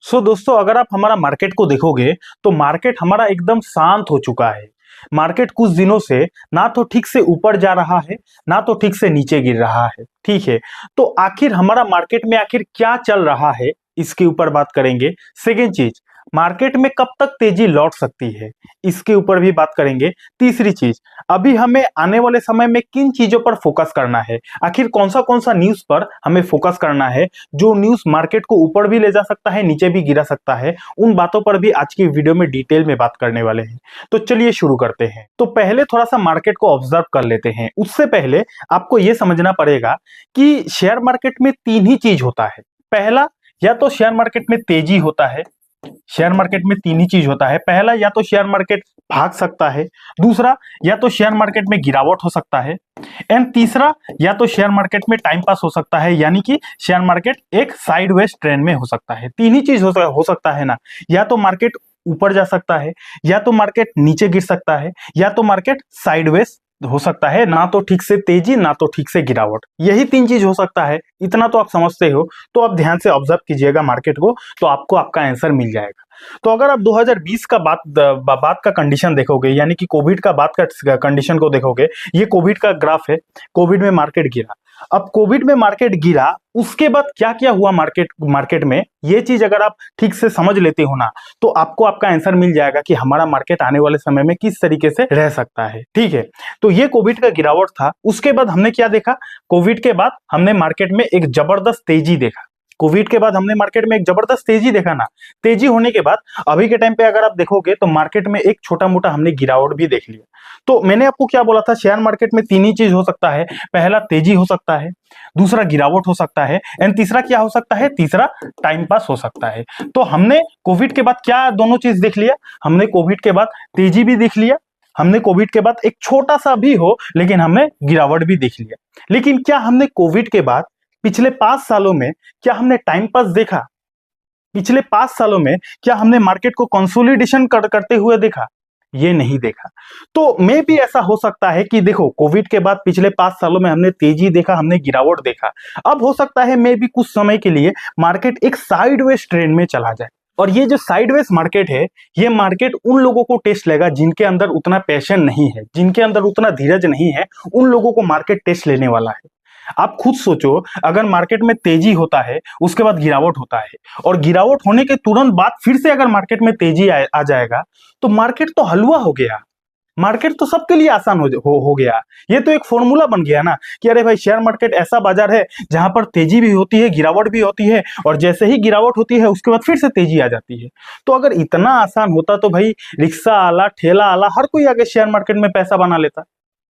दोस्तों, अगर आप हमारा मार्केट को देखोगे तो मार्केट हमारा एकदम शांत हो चुका है। मार्केट कुछ दिनों से ना तो ठीक से ऊपर जा रहा है, ना तो ठीक से नीचे गिर रहा है। ठीक है, तो आखिर हमारा मार्केट में आखिर क्या चल रहा है, इसके ऊपर बात करेंगे। सेकेंड चीज, मार्केट में कब तक तेजी लौट सकती है, इसके ऊपर भी बात करेंगे। तीसरी चीज, अभी हमें आने वाले समय में किन चीजों पर फोकस करना है, आखिर कौन सा न्यूज पर हमें फोकस करना है जो न्यूज मार्केट को ऊपर भी ले जा सकता है, नीचे भी गिरा सकता है। उन बातों पर भी आज की वीडियो में डिटेल में बात करने वाले हैं। तो चलिए शुरू करते हैं। तो पहले थोड़ा सा मार्केट को ऑब्जर्व कर लेते हैं। उससे पहले आपको यह समझना पड़ेगा कि शेयर मार्केट में तीन ही चीज होता है। पहला, या तो शेयर मार्केट में तेजी होता है। शेयर मार्केट में तीन ही चीज होता है। पहला, या तो शेयर मार्केट भाग सकता है। दूसरा, या तो शेयर मार्केट में गिरावट हो सकता है। एंड तीसरा, या तो शेयर मार्केट में टाइम पास हो सकता है, यानी कि शेयर मार्केट एक साइडवेज ट्रेंड में हो सकता है। तीन ही चीज हो सकता है ना। या तो मार्केट ऊपर जा सकता है, या तो मार्केट नीचे गिर सकता है, या तो मार्केट साइडवेज हो सकता है, ना तो ठीक से तेजी ना तो ठीक से गिरावट। यही तीन चीज हो सकता है। इतना तो आप समझते हो, तो आप ध्यान से ऑब्जर्व कीजिएगा मार्केट को, तो आपको आपका आंसर मिल जाएगा। तो अगर आप 2020 का बात का कंडीशन देखोगे, यानी कि कोविड का बात का कंडीशन को देखोगे, ये कोविड का ग्राफ है। कोविड में मार्केट गिरा। अब कोविड में मार्केट गिरा, उसके बाद क्या क्या हुआ मार्केट में, ये चीज अगर आप ठीक से समझ लेते हो ना, तो आपको आपका आंसर मिल जाएगा कि हमारा मार्केट आने वाले समय में किस तरीके से रह सकता है। ठीक है, तो ये कोविड का गिरावट था। उसके बाद हमने क्या देखा, कोविड के बाद हमने मार्केट में एक जबरदस्त तेजी देखा। कोविड के बाद हमने मार्केट में एक जबरदस्त तेजी देखा ना। तेजी होने के बाद अभी के टाइम पे अगर आप देखोगे तो मार्केट में एक छोटा मोटा हमने गिरावट भी देख लिया। तो मैंने आपको क्या बोला था, शेयर मार्केट में तीन ही चीज हो सकता है। पहला, तेजी हो सकता है। दूसरा, गिरावट हो सकता है। एंड तीसरा क्या हो सकता है, तीसरा टाइम पास हो सकता है। तो हमने कोविड के बाद क्या दोनों चीज देख लिया, हमने कोविड के बाद तेजी भी देख लिया, हमने कोविड के बाद एक छोटा सा भी हो लेकिन हमने गिरावट भी देख लिया। लेकिन क्या हमने कोविड के बाद पिछले 5 सालों में क्या हमने टाइम पास देखा? पिछले 5 सालों में क्या हमने मार्केट को कंसोलिडेशन करते हुए देखा? ये नहीं देखा। तो मे भी ऐसा हो सकता है कि देखो, कोविड के बाद पिछले 5 सालों में हमने तेजी देखा, हमने गिरावट देखा। अब हो सकता है मे भी कुछ समय के लिए मार्केट एक साइडवेज ट्रेंड में चला जाए। और ये जो साइडवेज मार्केट है, ये मार्केट उन लोगों को टेस्ट लेगा जिनके अंदर उतना पैशन नहीं है, जिनके अंदर उतना धीरज नहीं है। उन लोगों को मार्केट टेस्ट लेने वाला है। आप खुद सोचो, अगर मार्केट में तेजी होता है, उसके बाद गिरावट होता है, और गिरावट होने के तुरंत बाद फिर से अगर मार्केट में तेजी आ जाएगा, तो मार्केट तो हलवा हो गया। मार्केट तो सबके लिए आसान हो गया। ये तो एक फॉर्मूला बन गया ना कि अरे भाई, शेयर मार्केट ऐसा बाजार है जहां पर तेजी भी होती है, गिरावट भी होती है, और जैसे ही गिरावट होती है उसके बाद फिर से तेजी आ जाती है। तो अगर इतना आसान होता तो भाई, रिक्शा आला, ठेला आला, हर कोई आगे शेयर मार्केट में पैसा बना लेता,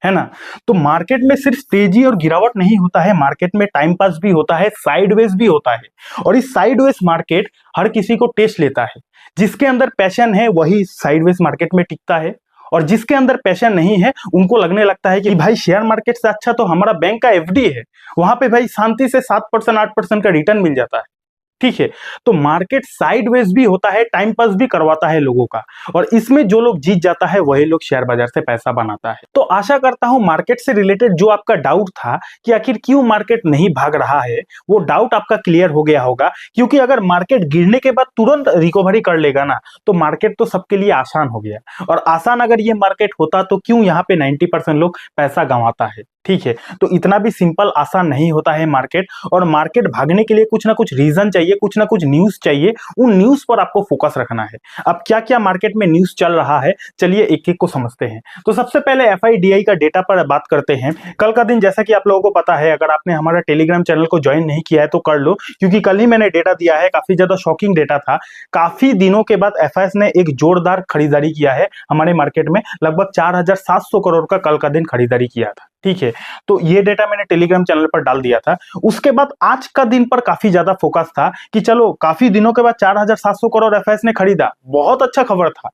है ना। तो मार्केट में सिर्फ तेजी और गिरावट नहीं होता है, मार्केट में टाइम पास भी होता है, साइडवेज भी होता है। और इस साइडवेज मार्केट हर किसी को टेस्ट लेता है। जिसके अंदर पैशन है वही साइडवेज मार्केट में टिकता है, और जिसके अंदर पैशन नहीं है उनको लगने लगता है कि भाई, शेयर मार्केट से अच्छा तो हमारा बैंक का एफडी है, वहां पे भाई शांति से 7% 8% का रिटर्न मिल जाता है। ठीक है, तो मार्केट साइडवेज भी होता है, टाइम पास भी करवाता है लोगों का, और इसमें जो लोग जीत जाता है वही लोग शेयर बाजार से पैसा बनाता है। तो आशा करता हूं मार्केट से रिलेटेड जो आपका डाउट था कि आखिर क्यों मार्केट नहीं भाग रहा है, वो डाउट आपका क्लियर हो गया होगा। क्योंकि अगर मार्केट गिरने के बाद तुरंत रिकवरी कर लेगा ना, तो मार्केट तो सबके लिए आसान हो गया। और आसान अगर ये मार्केट होता तो क्यों यहाँ पे 90% लोग पैसा गंवाता है। ठीक है, तो इतना भी सिंपल आसान नहीं होता है मार्केट। और मार्केट भागने के लिए कुछ ना कुछ रीजन चाहिए, कुछ ना कुछ न्यूज चाहिए। उन न्यूज पर आपको फोकस रखना है। अब क्या क्या मार्केट में न्यूज चल रहा है, चलिए एक एक को समझते हैं। तो सबसे पहले एफआईडीआई का डेटा पर बात करते हैं। कल का दिन, जैसा कि आप लोगों को पता है, अगर आपने हमारा टेलीग्राम चैनल को ज्वाइन नहीं किया है तो कर लो, क्योंकि कल ही मैंने डेटा दिया है। काफी ज्यादा शॉकिंग डेटा था। काफी दिनों के बाद एफआईएस ने एक जोरदार खरीदारी किया है हमारे मार्केट में। लगभग 4700 करोड़ का कल का दिन खरीदारी किया था। ठीक है, तो ये डेटा मैंने टेलीग्राम चैनल पर डाल दिया था। उसके बाद आज का दिन पर काफी ज्यादा फोकस था कि चलो, काफी दिनों के बाद 4700 करोड़ एफआईएस ने खरीदा, बहुत अच्छा खबर था।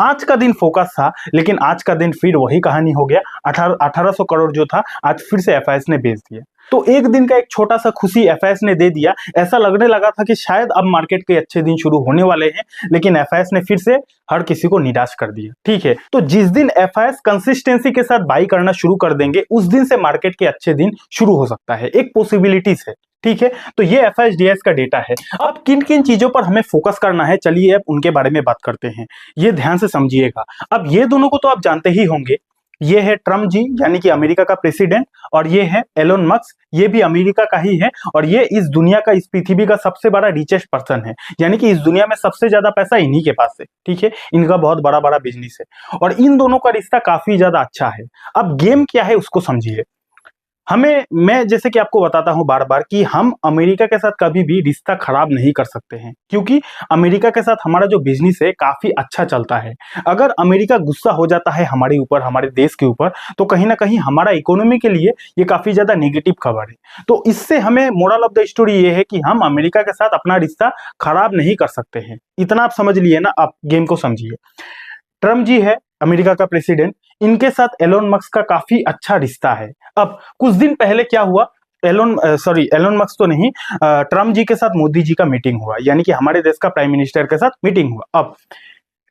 आज का दिन फोकस था, लेकिन आज का दिन फिर वही कहानी हो गया। 1800 करोड़ जो था, आज फिर से एफआईएस ने बेच दिया। तो एक दिन का एक छोटा सा खुशी एफआईएस ने दे दिया। ऐसा लगने लगा था कि शायद अब मार्केट के अच्छे दिन शुरू होने वाले हैं, लेकिन एफआईएस ने फिर से हर किसी को निराश कर दिया। ठीक है, तो जिस दिन एफआईएस कंसिस्टेंसी के साथ बाई करना शुरू कर देंगे, उस दिन से मार्केट के अच्छे दिन शुरू हो सकता है। एक पॉसिबिलिटीज है। ठीक है, तो ये FIDS का डेटा है। अब किन किन चीजों पर हमें फोकस करना है, चलिए अब उनके बारे में बात करते हैं। ये ध्यान से समझिएगा। अब ये दोनों को तो आप जानते ही होंगे, ये है ट्रम्प जी यानी कि अमेरिका का प्रेसिडेंट, और ये है एलोन मस्क, ये भी अमेरिका का ही है, और ये इस दुनिया का, इस पृथ्वी का सबसे बड़ा रिचेस्ट पर्सन है, यानी कि इस दुनिया में सबसे ज्यादा पैसा इन्हीं के पास है। ठीक है, इनका बहुत बड़ा बड़ा बिजनेस है और इन दोनों का रिश्ता काफी ज्यादा अच्छा है। अब गेम क्या है उसको समझिए। मैं जैसे कि आपको बताता हूं बार बार कि हम अमेरिका के साथ कभी भी रिश्ता खराब नहीं कर सकते हैं, क्योंकि अमेरिका के साथ हमारा जो बिजनेस है काफी अच्छा चलता है। अगर अमेरिका गुस्सा हो जाता है हमारे ऊपर, हमारे देश के ऊपर, तो कहीं ना कहीं हमारा इकोनॉमी के लिए ये काफी ज्यादा नेगेटिव खबर है। तो इससे हमें मोरल ऑफ द स्टोरी ये है कि हम अमेरिका के साथ अपना रिश्ता खराब नहीं कर सकते हैं। इतना आप समझ लिए ना, आप गेम को समझिए। ट्रम्प जी है अमेरिका का प्रेसिडेंट, इनके साथ एलोन मस्क का काफी अच्छा रिश्ता है। अब कुछ दिन पहले क्या हुआ, एलोन मस्क तो नहीं, ट्रम्प जी के साथ मोदी जी का मीटिंग हुआ, यानी कि हमारे देश का प्राइम मिनिस्टर के साथ मीटिंग हुआ। अब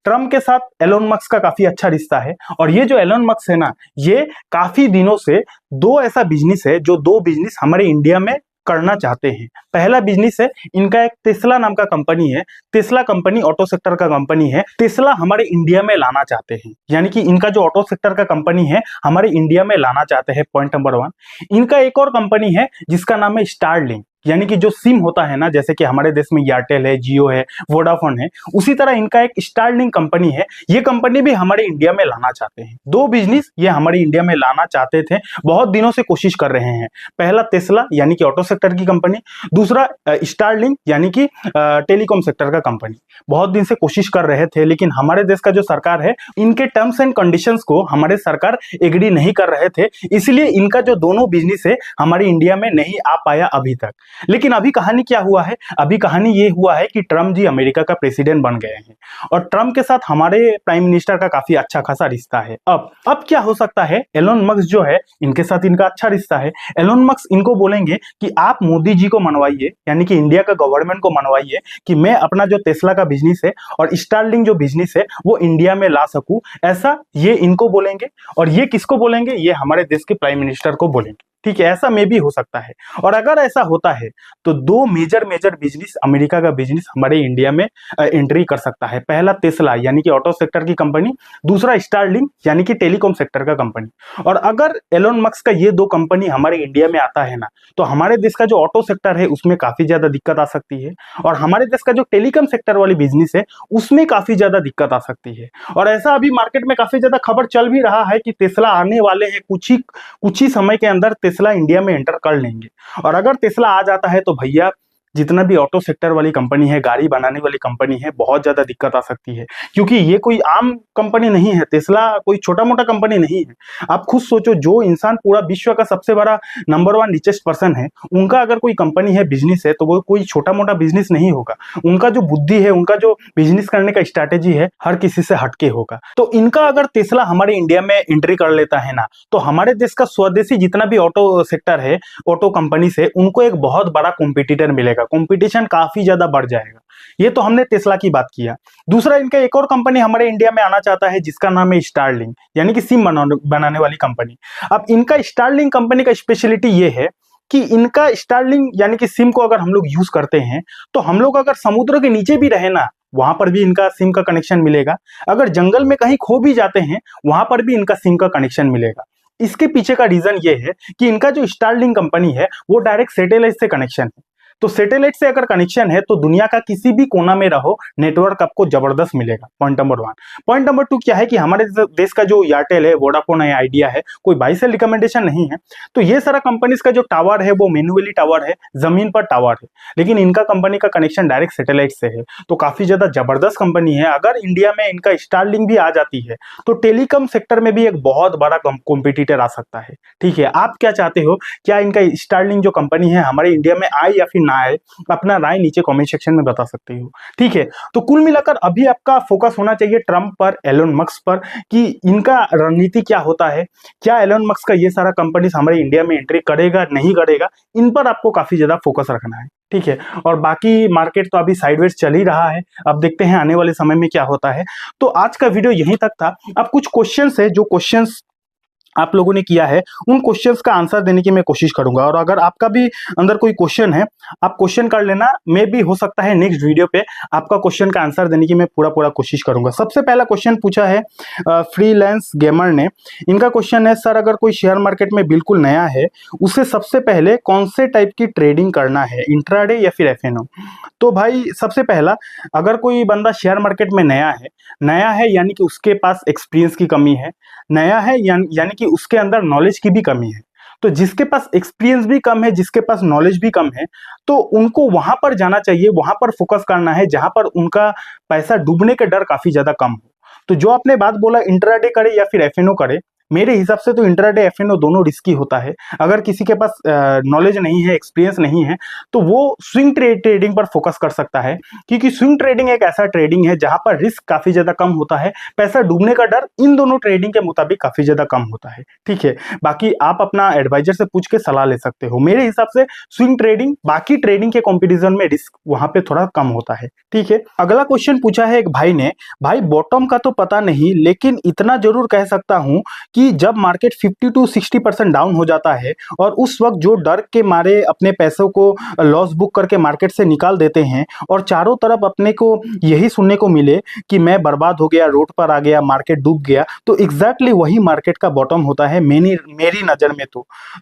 ट्रम्प के साथ एलोन मस्क का काफी अच्छा रिश्ता है, और ये जो एलोन मस्क है ना, ये काफी दिनों से दो ऐसा बिजनेस है, जो दो बिजनेस हमारे इंडिया में करना चाहते हैं। पहला बिजनेस है इनका, एक टेस्ला नाम का कंपनी है। टेस्ला कंपनी ऑटो सेक्टर का कंपनी है। टेस्ला हमारे इंडिया में लाना चाहते हैं, यानी कि इनका जो ऑटो सेक्टर का कंपनी है हमारे इंडिया में लाना चाहते हैं, पॉइंट नंबर 1। इनका एक और कंपनी है जिसका नाम है स्टारलिंक, यानी कि जो सिम होता है ना, जैसे कि हमारे देश में एयरटेल है, जियो है, वोडाफोन है, उसी तरह इनका एक स्टारलिंक कंपनी है। ये कंपनी भी हमारे इंडिया में लाना चाहते हैं। दो बिजनेस ये हमारे इंडिया में लाना चाहते थे, बहुत दिनों से कोशिश कर रहे हैं। पहला टेस्ला यानी कि ऑटो सेक्टर की कंपनी, दूसरा स्टारलिंक यानी कि टेलीकॉम सेक्टर का कंपनी। बहुत दिन से कोशिश कर रहे थे, लेकिन हमारे देश का जो सरकार है, इनके टर्म्स एंड कंडीशंस को हमारे सरकार एग्री नहीं कर रहे थे, इसलिए इनका जो दोनों बिजनेस है हमारे इंडिया में नहीं आ पाया अभी तक। लेकिन अभी कहानी क्या हुआ है, अभी कहानी ये हुआ है कि ट्रम्प जी अमेरिका का प्रेसिडेंट बन गए हैं, और ट्रम्प के साथ हमारे प्राइम मिनिस्टर का काफी अच्छा खासा रिश्ता है। अब क्या हो सकता है, एलोन मस्क जो है इनके साथ इनका अच्छा रिश्ता है। एलोन मस्क इनको बोलेंगे कि आप मोदी जी को मनवाइए, यानी कि इंडिया का गवर्नमेंट को मनवाइए कि मैं अपना जो टेस्ला का बिजनेस है और स्टारलिंक जो बिजनेस है वो इंडिया में ला सकूं, ऐसा ये इनको बोलेंगे। और ये किसको बोलेंगे, ये हमारे देश के प्राइम मिनिस्टर को बोलेंगे। ठीक है, ऐसा में भी हो सकता है। और अगर ऐसा होता है तो दो मेजर बिजनेस, अमेरिका का बिजनेस हमारे इंडिया में एंट्री कर सकता है। पहला टेस्ला यानी कि ऑटो सेक्टर की कंपनी, दूसरा स्टारलिंक यानी कि टेलीकॉम सेक्टर का कंपनी। और अगर एलोन मस्क का ये दो कंपनी हमारे इंडिया में आता है ना, तो हमारे देश का जो ऑटो सेक्टर है उसमें काफी ज्यादा दिक्कत आ सकती है, और हमारे देश का जो टेलीकॉम सेक्टर वाली बिजनेस है उसमें काफी ज्यादा दिक्कत आ सकती है। और ऐसा अभी मार्केट में काफी ज्यादा खबर चल भी रहा है कि टेस्ला आने वाले हैं, कुछ ही समय के अंदर टेस्ला इंडिया में एंटर कर लेंगे। और अगर टेस्ला आ जाता है तो भैया जितना भी ऑटो सेक्टर वाली कंपनी है, गाड़ी बनाने वाली कंपनी है, बहुत ज्यादा दिक्कत आ सकती है, क्योंकि ये कोई आम कंपनी नहीं है। टेस्ला कोई छोटा मोटा कंपनी नहीं है। आप खुद सोचो, जो इंसान पूरा विश्व का सबसे बड़ा नंबर 1 रिचेस्ट पर्सन है, उनका अगर कोई कंपनी है, बिजनेस है, तो वो कोई छोटा मोटा बिजनेस नहीं होगा। उनका जो बुद्धि है, उनका जो बिजनेस करने का स्ट्रैटेजी है, हर किसी से हटके होगा। तो इनका अगर टेस्ला हमारे इंडिया में एंट्री कर लेता है ना, तो हमारे देश का स्वदेशी जितना भी ऑटो सेक्टर है, ऑटो कंपनी से, उनको एक बहुत बड़ा कॉम्पिटिटर मिलेगा, कंपटीशन काफी ज्यादा बढ़ जाएगा। ये तो हमने टेस्ला की बात किया। दूसरा, इनका एक और कंपनी हमारे इंडिया में आना चाहता है जिसका नाम है स्टारलिंक, यानी कि सिम बनाने वाली कंपनी। अब इनका स्टारलिंक कंपनी का स्पेशलिटी ये है कि इनका स्टारलिंक यानी कि सिम को अगर हम लोग यूज करते हैं, तो हम लोग अगर समुद्र के नीचे भी रहे ना, वहां पर भी इनका सिम का कनेक्शन मिलेगा। अगर जंगल में कहीं खो भी जाते हैं, वहां पर भी इनका सिम का कनेक्शन मिलेगा। इसके पीछे का रीजन ये है कि इनका जो स्टारलिंक कंपनी है वो डायरेक्ट सैटेलाइट से कनेक्शन है। तो सैटेलाइट से अगर कनेक्शन है तो दुनिया का किसी भी कोना में रहो, नेटवर्क आपको जबरदस्त मिलेगा। Point number 1। पॉइंट नंबर 2 क्या है कि हमारे देश का जो एयरटेल है, वोडाफोन है, आइडिया है, कोई बाई से रिकमेंडेशन नहीं है। तो ये सारा कंपनीज का जो टावर है वो मैन्युअली टावर है, जमीन पर टावर है, लेकिन इनका कंपनी का कनेक्शन डायरेक्ट सैटेलाइट से है। तो काफी ज्यादा जबरदस्त कंपनी है। अगर इंडिया में इनका स्टारलिंक भी आ जाती है तो टेलीकॉम सेक्टर में भी एक बहुत बड़ा कॉम्पिटिटर आ सकता है। ठीक है, आप क्या चाहते हो, क्या इनका स्टारलिंक जो कंपनी है हमारे इंडिया में आए या फिर ना आए? अपना राय नीचे कमेंट सेक्शन में बता सकते हो। ठीक है, तो कुल मिलाकर अभी आपका फोकस होना चाहिए ट्रम्प पर, एलोन मस्क पर, कि इनका रणनीति क्या होता है। क्या एलोन मस्क का ये सारा कंपनी हमारे इंडिया में एंट्री करेगा, नहीं करेगा, इन पर आपको काफी ज्यादा फोकस रखना है। ठीक है, और बाकी मार्केट तो अभी साइडवेज चल ही रहा है। अब देखते हैं आने वाले समय में क्या होता है। तो आज का वीडियो यहीं तक था। अब कुछ क्वेश्चंस है, जो क्वेश्चंस आप लोगों ने किया है, उन क्वेश्चंस का आंसर देने की मैं कोशिश करूंगा। और अगर आपका भी अंदर कोई क्वेश्चन है, आप क्वेश्चन कर लेना, मे भी हो सकता है नेक्स्ट वीडियो पे आपका क्वेश्चन का आंसर देने की मैं पूरा पूरा कोशिश करूंगा। सबसे पहला क्वेश्चन पूछा है फ्रीलांस गेमर ने। इनका क्वेश्चन है, सर अगर कोई शेयर मार्केट में बिल्कुल नया है, उसे सबसे पहले कौन से टाइप की ट्रेडिंग करना है, इंट्राडे या फिर एफएनओ? तो भाई सबसे पहला, अगर कोई बंदा शेयर मार्केट में नया है यानी कि उसके पास एक्सपीरियंस की कमी है, नया है यानी कि उसके अंदर नॉलेज की भी कमी है। तो जिसके पास एक्सपीरियंस भी कम है, जिसके पास नॉलेज भी कम है, तो उनको वहां पर जाना चाहिए, वहां पर फोकस करना है जहां पर उनका पैसा डूबने का डर काफी ज्यादा कम हो। तो जो आपने बात बोला इंट्राडे करे या फिर एफएनओ करे, मेरे हिसाब से तो इंट्राडे एफएनओ दोनों रिस्की होता है। अगर किसी के पास नॉलेज नहीं है, एक्सपीरियंस नहीं है, तो वो स्विंग ट्रेडिंग पर फोकस कर सकता है, क्योंकि स्विंग ट्रेडिंग एक ऐसा ट्रेडिंग है जहां पर रिस्क काफी ज्यादा कम होता है, पैसा डूबने का डर इन दोनों ट्रेडिंग के मुताबिक काफी ज्यादा कम होता है। ठीक है, बाकी आप अपना एडवाइजर से पूछ के सलाह ले सकते हो। मेरे हिसाब से स्विंग ट्रेडिंग बाकी ट्रेडिंग के कंपैरिजन में रिस्क वहां पे थोड़ा कम होता है। ठीक है, अगला क्वेश्चन पूछा है एक भाई ने, भाई बॉटम का तो पता नहीं, लेकिन इतना जरूर कह सकता हूं कि जब मार्केट 50 to 60% डाउन हो जाता है और उस वक्त जो डर के मारे अपने पैसों को लॉस बुक करके मार्केट से निकाल देते हैं और चारों तरफ अपने को यही सुनने को मिले कि मैं बर्बाद हो गया, रोड पर आ गया, मार्केट डूब गया, तो एग्जैक्टली वही मार्केट का बॉटम होता है मेरी नजर में।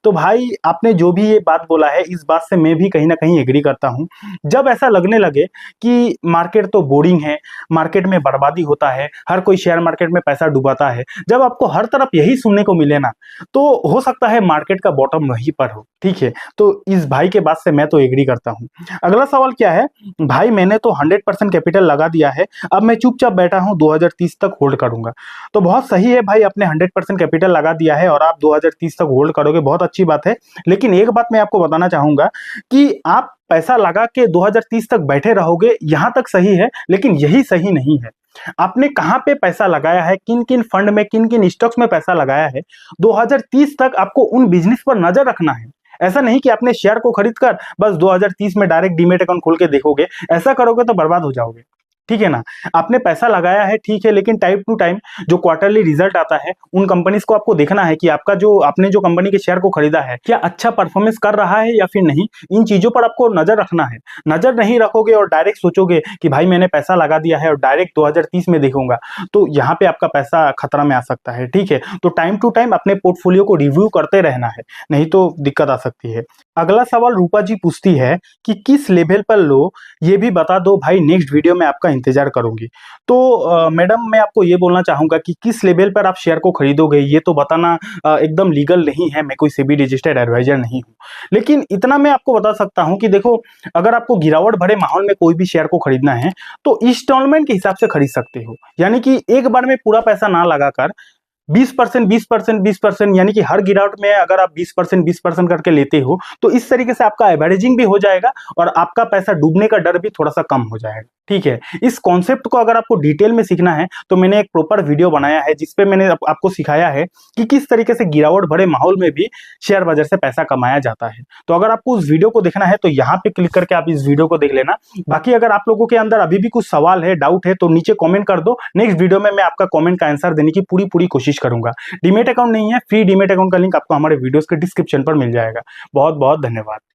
तो भाई आपने जो भी ये बात बोला है, इस बात से मैं भी कहीं ना कहीं एग्री करता हूं। जब ऐसा लगने लगे कि मार्केट तो बोरिंग है, मार्केट में बर्बादी होता है, हर कोई शेयर मार्केट में पैसा डुबाता है, जब आपको हर तरफ यही सुनने को मिले ना, तो हो सकता है मार्केट का बॉटम वहीं पर हो। ठीक है, तो इस भाई के बात से मैं तो एग्री करता हूं। अगला सवाल क्या है, भाई मैंने तो 100% कैपिटल लगा दिया है, अब मैं चुपचाप बैठा हूं, 2030 तक होल्ड करूंगा। तो बहुत सही है भाई, आपने 100% कैपिटल लगा दिया है और आप 2030 तक होल्ड करोगे, बहुत अच्छी बात है। लेकिन एक बात मैं आपको बताना चाहूंगा कि आप पैसा लगा के 2030 तक बैठे रहोगे, यहां तक सही है, लेकिन यही सही नहीं है। आपने कहां पे पैसा लगाया है, किन किन फंड में, किन किन स्टॉक्स में पैसा लगाया है, 2030 तक आपको उन बिजनेस पर नजर रखना है। ऐसा नहीं कि आपने शेयर को खरीद कर बस 2030 में डायरेक्ट डीमेट अकाउंट खोल के देखोगे, ऐसा करोगे तो बर्बाद हो जाओगे। ठीक है ना, आपने पैसा लगाया है ठीक है, लेकिन टाइम टू टाइम जो क्वार्टरली रिजल्ट आता है, उन कंपनीज को आपको देखना है कि आपका जो आपने जो कंपनी के शेयर को खरीदा है, क्या अच्छा परफॉर्मेंस कर रहा है या फिर नहीं। इन चीजों पर आपको नजर रखना है। नजर नहीं रखोगे और डायरेक्ट सोचोगे कि भाई मैंने पैसा लगा दिया है और डायरेक्ट 2030 में देखूंगा, तो यहाँ पे आपका पैसा खतरा में आ सकता है। ठीक है, तो टाइम टू टाइम अपने पोर्टफोलियो को रिव्यू करते रहना है, नहीं तो दिक्कत आ सकती है। अगला सवाल रूपा जी पूछती है कि किस लेवल पर लो, ये भी बता दो भाई, नेक्स्ट वीडियो में आपका इंतजार करूंगी। तो मैडम मैं आपको ये बोलना चाहूंगा कि किस लेवल पर आप शेयर को खरीदोगे ये तो बताना एकदम लीगल नहीं है, मैं कोई सेबी रजिस्टर्ड एडवाइजर नहीं हूं। लेकिन इतना मैं आपको बता सकता हूं कि देखो, अगर आपको गिरावट भरे माहौल में कोई भी शेयर को खरीदना है तो इंस्टॉलमेंट के हिसाब से खरीद सकते हो, यानी कि एक बार में पूरा पैसा ना लगाकर 20%, 20%, 20%, यानी कि हर गिरावट में अगर आप 20%, 20% करके लेते हो, तो इस तरीके से आपका एवरेजिंग भी हो जाएगा और आपका पैसा डूबने का डर भी थोड़ा सा कम हो जाएगा। ठीक है, इस कॉन्सेप्ट को अगर आपको डिटेल में सीखना है तो मैंने एक प्रॉपर वीडियो बनाया है जिसपे मैंने आपको सिखाया है कि किस तरीके से गिरावट भरे माहौल में भी शेयर बाजार से पैसा कमाया जाता है। तो अगर आपको उस वीडियो को देखना है तो यहाँ पे क्लिक करके आप इस वीडियो को देख लेना। बाकी अगर आप लोगों के अंदर अभी भी कुछ सवाल है, डाउट है, तो नीचे कॉमेंट कर दो, नेक्स्ट वीडियो में मैं आपका कॉमेंट का आंसर देने की पूरी कोशिश करूंगा। डीमेट अकाउंट नहीं है, फ्री डीमेट अकाउंट का लिंक आपको हमारे वीडियोस के डिस्क्रिप्शन पर मिल जाएगा। बहुत बहुत धन्यवाद।